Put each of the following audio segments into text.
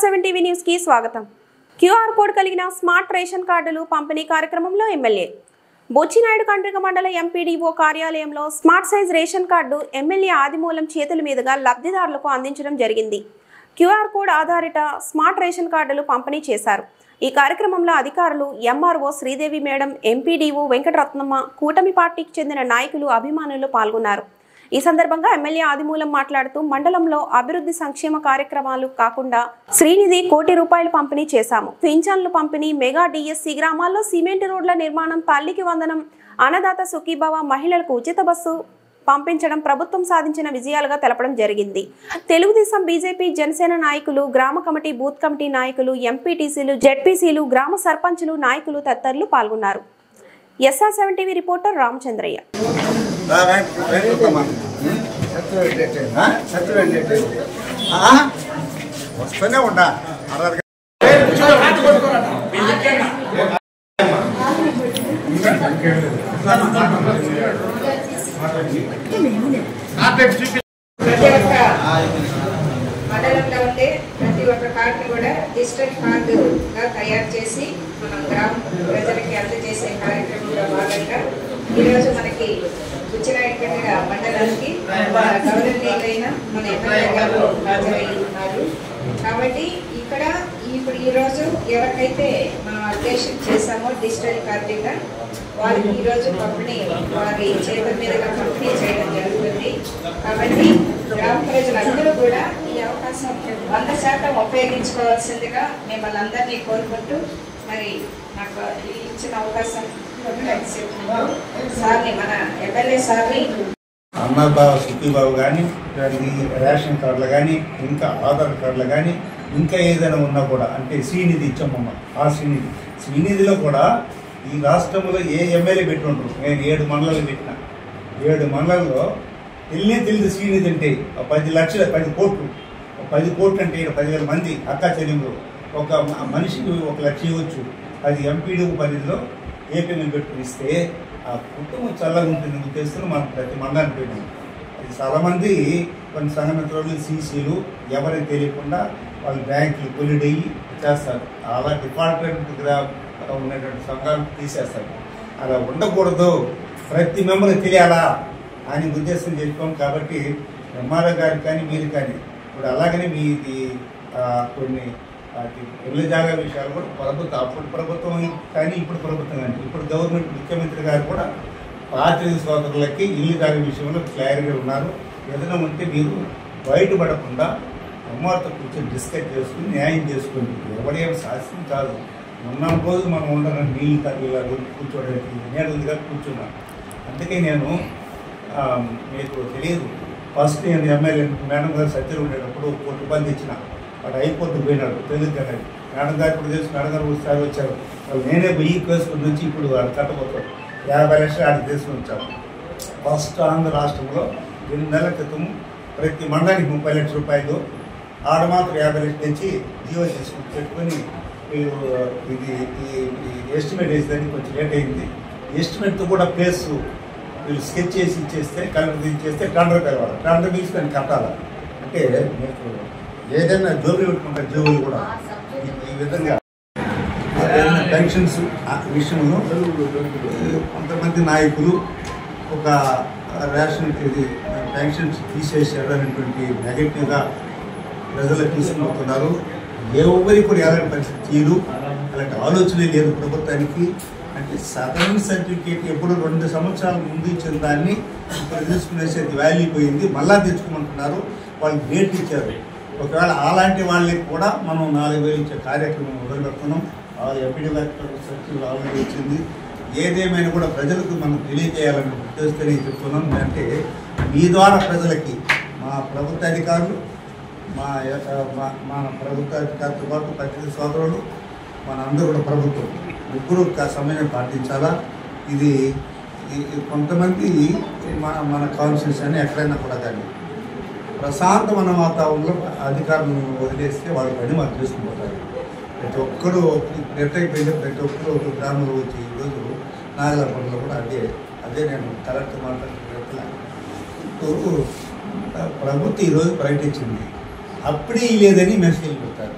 SR7 TV news కి స్వాగతం. QR code కలిగిన స్మార్ట్ రేషన్ కార్డులు పంపిణీ కార్యక్రమంలో ఎమ్మెల్యే బొచ్చినాయుడు కండ్రిగ మండల ఎంపీడీఓ కార్యాలయంలో smart size ration card MLA Adimulam చేతుల మీదుగా లబ్ధిదారులకు అందించడం జరిగింది. క్యూఆర్ కోడ్ ఆధారిత స్మార్ట్ రేషన్ కార్డులు పంపిణీ చేశారు. ఈ కార్యక్రమంలో అధికారులు, MRO Sridevi madam, MPDO Venkataratnamma, కూటమి పార్టీకి చెందిన నాయకులు, అభిమానులు పాల్గొన్నారు. ఈ సందర్భంగా ఎమ్మెల్యే ఆదిమూలం మాట్లాడుతూ మండలంలో అభివృద్ధి సంక్షేమ కార్యక్రమాలు కాకుండా శ్రీనిధి ₹1 కోటి పంపిణీ చేశాము. పింఛన్లు పంపిణీ, మెగా డిఎస్సి, గ్రామాల్లో సిమెంట్ రోడ్ల నిర్మాణం, తల్లికి వందనం, అన్నదాత సుఖీభవ, మహిళలకు ఉచిత బస్సు పంపించడం ప్రభుత్వం సాధించిన విజయాలుగా తెలపడం జరిగింది. తెలుగుదేశం, బీజేపీ, జనసేన నాయకులు, గ్రామ కమిటీ, బూత్ కమిటీ నాయకులు, ఎంపీటీసీలు, జెడ్పీసీలు, గ్రామ సర్పంచులు, నాయకులు తదితరులు పాల్గొన్నారు. SR7 TV reporter Ramachandraiah. వస్తూనే ఉంటా మండలంలో ఉండే ప్రతి ఒక్క కార్డుని కూడా డిజిటల్ కార్డుగా తయారు చేసి మనం గ్రామ ప్రజలకి అందజేసే కార్యక్రమంలో భాగంగా ఈరోజు మనకి బుచ్చినాయుడుపేట మండలానికి గవర్నమెంట్ మన ఎమ్మెల్యే గారు హాజరై ఉన్నారు. కాబట్టి ఇక్కడ ఇప్పుడు ఈరోజు ఎవరికైతే మనం అప్డేషన్ చేశామో డిజిటల్ కార్డుగా వారికి ఈరోజు పంపిణీ, వారి చేతుల మీదుగా పంపిణీ చేయడం జరుగుతుంది. కాబట్టి గ్రామ ప్రజలందరూ కూడా ఈ అవకాశం 100% ఉపయోగించుకోవాల్సిందిగా మిమ్మల్ని అందరినీ కోరుకుంటూ, మరి నాకు ఇచ్చిన అవకాశం సార్ని, మన ఎమ్మెల్యే సార్ని, అన్నదాత సుఖీబాబు కానీ, రేషన్ కార్డులు కానీ, ఇంకా ఆధార్ కార్డులు కానీ, ఇంకా ఏదైనా ఉన్నా కూడా, అంటే శ్రీనిధి ఇచ్చామమ్మ, ఆ శ్రీనిధిలో కూడా ఈ రాష్ట్రంలో ఏ ఎమ్మెల్యే పెట్టి ఉంటారు. నేను 7 మండలాలు పెట్టిన. 7 మండలాల్లో తెలియదు శ్రీనిధి అంటే 10 లక్షల 10 కోట్లు. 10 కోట్లు అంటే 10,000 మంది అక్కా చెల్లెలు, ఒక మనిషికి 1 లక్ష ఇవ్వచ్చు. అది ఎంపీడీ పరిధిలో ఏపీఎంఎల్ పెట్టుకుని ఇస్తే ఆ కుటుంబం చల్లగా ఉంటుంది ఉద్దేశంలో మనం ప్రతి మండలాన్ని పెట్టాము. అది చాలామంది కొన్ని సంఘమిత్రులు, సీసీలు ఎవరికి తెలియకుండా వాళ్ళు బ్యాంకులు కొలిడయ్యి చేస్తారు. అలా డిపార్ట్మెంట్గా ఉన్నటువంటి సంఘాలు తీసేస్తారు. అలా ఉండకూడదు, ప్రతి మెంబర్కి తెలియాలా అని ఉద్దేశం చేసుకోం. కాబట్టి ఎంఆర్ఓ గారికి కానీ, మీరు కానీ ఇప్పుడు అలాగనే మీది కొన్ని ఇళ్ళ జాగా విషయాలు కూడా ప్రభుత్వం, అప్పుడు ప్రభుత్వం కానీ ఇప్పుడు ప్రభుత్వం కానీ, ఇప్పుడు గవర్నమెంట్ ముఖ్యమంత్రి గారు కూడా పాత్రిక సోదరులకి ఇల్లు జాగా విషయంలో క్లారిటీగా ఉన్నారు. ఏదైనా ఉంటే మీరు బయటపడకుండా అమ్మవారితో కూర్చొని డిస్కస్ చేసుకుని న్యాయం చేసుకోండి. ఎవడేం శాస్త్రం కాదు. ఉన్న రోజు మనం ఉండాలని నీళ్ళు తగ్గిలా కూర్చోడానికి నేను ఉందిగా కూర్చున్నాను. అందుకే నేను మీకు తెలియదు, ఫస్ట్ నేను ఎమ్మెల్యే మేడం గారు సత్యలు ఉండేటప్పుడు ₹1 ఇచ్చిన. వాడు హైకోర్టుకు పోయినాడు తెలుగు కదా. మేడం గారు ఇప్పుడు తెలుసు, మేడం గారు ఒకసారి వచ్చారు. వాళ్ళు నేనే వెయ్యి కేసుకుని నుంచి ఇప్పుడు వాడు కట్టబోతాడు. 50 లక్షలు ఆడికి తీసుకుని వచ్చాము. ఫస్ట్ ఆంధ్ర రాష్ట్రంలో 2 నెలల క్రితం ప్రతి మండలానికి ₹30 లక్షలు, ఆడ మాత్రం 50 లక్షలు తెచ్చి జీవో చేసుకుని పెట్టుకొని ఇది ఎస్టిమేట్ వేసేదానికి కొంచెం లేట్ అయింది. ఎస్టిమేట్తో కూడా ప్లేస్ వీళ్ళు స్కెచ్ చేసి ఇచ్చేస్తే, కలెక్టర్ ఇచ్చేస్తే టెండర్ పిలవాలి. టెండర్ పిలిచి దాన్ని కట్టాలి. అంటే మీకు ఏదైనా జోబులు పెట్టుకుంటారు, జోబులు కూడా ఈ విధంగా పెన్షన్స్ విషయంలో కొంతమంది నాయకులు ఒక రేషన్ ఇది పెన్షన్స్ తీసేసారు అనేటువంటి నెగటివ్గా ప్రజలకు తీసుకుపోతున్నారు. ఎవరికి కూడా ఎలాంటి పరిస్థితి తీరు, అలాంటి ఆలోచనే లేదు ప్రభుత్వానికి. అంటే సదరన్ సర్టిఫికేట్ ఎప్పుడు 2 సంవత్సరాల ముందు ఇచ్చిన దాన్ని ఇప్పుడు తీసుకునేసేది వాల్యూ పోయింది, మళ్ళా తెచ్చుకోమంటున్నారు. వాళ్ళు డేట్ ఇచ్చారు. ఒకవేళ అలాంటి వాళ్ళకి కూడా మనం 4,000 ఇచ్చే కార్యక్రమం మొదలుపెడుతున్నాం. ఎంపీడీ సర్టిఫికేట్ ఆల్రెడీ వచ్చింది. ఏదేమైనా కూడా ప్రజలకు మనం తెలియజేయాలని ఉద్దేశంతో చెప్తున్నాం. అంటే మీ ద్వారా ప్రజలకి మా ప్రభుత్వ అధికారులు, మన ప్రభుత్వ అధికారులతో పాటు పత్రిక సోదరులు, మన అందరూ కూడా ప్రభుత్వం ముగ్గురు సమయం పాటించాలా. ఇది కొంతమంది మన కాన్స్టిట్యూషన్ అని ఎక్కడైనా కూడా కానీ ప్రశాంతమైన వాతావరణంలో అధికారులను వదిలేస్తే వాళ్ళ పని మాకు చేసుకుపోతారు. ప్రతి ఒక్కరూ నిర్ణయిపోయిన ప్రతి ఒక్కరూ ఒక గ్రామంలో వచ్చి ఈరోజు నాగలపల్లిలో కూడా అదే నేను కలెక్టర్ మాట్లాడుతున్నా. ప్రభుత్వం ఈరోజు ప్రకటించింది, అప్పుడే లేదని మెసేజ్ పెడతారు.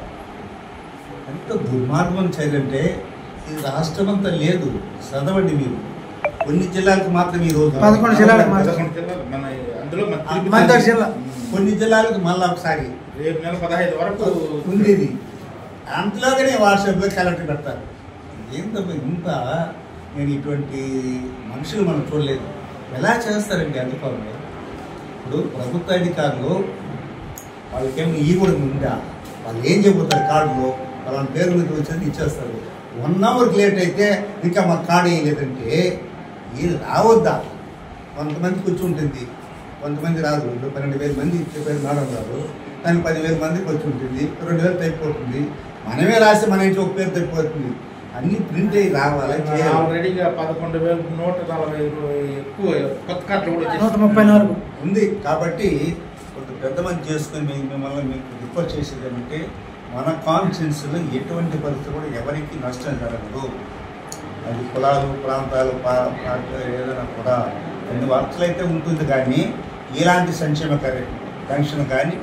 ఎంత దుర్మార్గం చర్యంటే ఈ రాష్ట్రం అంతా లేదు. చదవండి మీరు. కొన్ని జిల్లాలకు మాత్రం ఈ రోజు 11 జిల్లాలకు కొన్ని జిల్లాలకు మళ్ళీ ఒకసారి రేపు నెల 15 వరకు ఉంది. ఇది అంతలోగానే వాట్సాప్లో కలెక్టర్ పెడతారు. ఏంటబ్బా ఇంత నేను ఇటువంటి మనుషులు మనం చూడలేదు. ఎలా చేస్తారండి అధికారులు? ఇప్పుడు ప్రభుత్వ అధికారులు వాళ్ళకేమో ఈ కూడా ఉందా? వాళ్ళు ఏం చెబుతారు కార్డులో వాళ్ళ పేరు మీద వచ్చేది ఇచ్చేస్తారు. 1 అవర్కి లేట్ అయితే ఇంకా మాకు కార్డు వేయలేదంటే ఇది రావద్దా? కొంతమందికి వచ్చి ఉంటుంది, కొంతమంది రాదు. 12,000 మంది చెప్పారు మేడం గారు, దానికి 10,000 మందికి వచ్చి ఉంటుంది, 2,000 తగ్గిపోతుంది. మనమే రాస్తే మన ఇంట్లో ఒక పేరు తగ్గిపోతుంది. అన్ని ప్రింట్ అయ్యి రావాలి. ఆల్రెడీగా 11,140 ఎక్కువ కొత్త కార్డులు కూడా 134 ఉంది. కాబట్టి కొంత పెద్ద మంది చేసుకొని మిమ్మల్ని మీకు రిక్వెస్ట్ చేసేది ఏమంటే మన కాన్స్టిట్యున్సీలో ఎటువంటి పరిస్థితి కూడా ఎవరికి నష్టం జరగదు. అది కులాలు ప్రాంతాలు ఏదైనా కూడా కొన్ని వర్క్స్లు అయితే ఉంటుంది, కానీ ఇలాంటి సంక్షేమ పెన్షన్ కానీ